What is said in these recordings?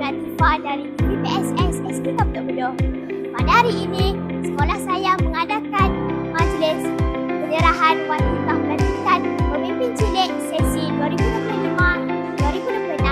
Latifah dari PPSS SK Kampung Bedoh. Pada hari ini, sekolah saya mengadakan majlis penyerahan watifah pelantikan pemimpin cilik sesi 2025-2026.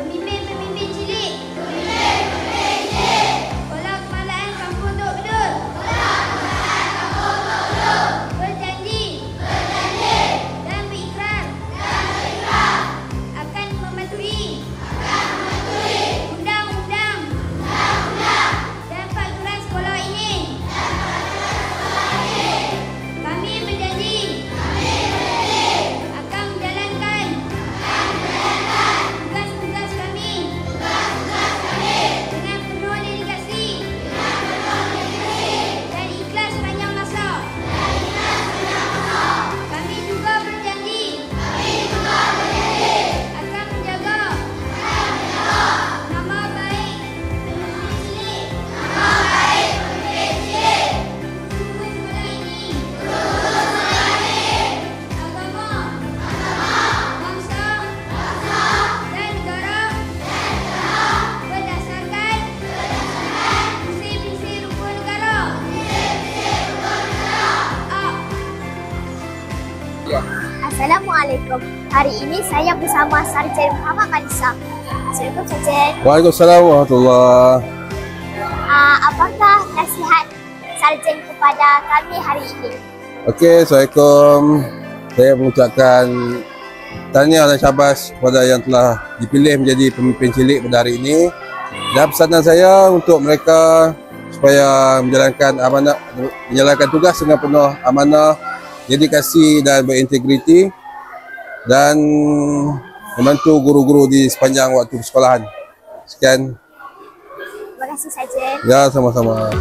Pemimpin-pemimpin cilik Sekolah Kemalaan Kampung Tok Bedul berjanji dan berikrar akan mematuhi undang-undang dan peraturan sekolah ini. Kami berjanji akan menjalankan tugas-tugas kami dengan penuh dedikasi dan ikhlas sepanjang masa. Kami juga berjanji akan menjaga nama baik pemimpin cilik, guru sekolah ini, agama, bangsa dan negara berdasarkan prinsip-prinsip rukun negara. Assalamualaikum. Hari ini saya bersama Sarjan Muhammad Kanisa. Assalamualaikum Sarjan. Waalaikumsalam warahmatullahi. Apakah nasihat Sarjan kepada kami hari ini? Okey, Assalamualaikum. Saya mengucapkan tahniah dan syabas kepada yang telah dipilih menjadi pemimpin cilik pada hari ini. Dan pesanan saya untuk mereka supaya menjalankan tugas dengan penuh amanah, dedikasi dan berintegriti dan membantu guru-guru di sepanjang waktu persekolahan. Sekian. Terima kasih Sarjan. Ya, sama-sama.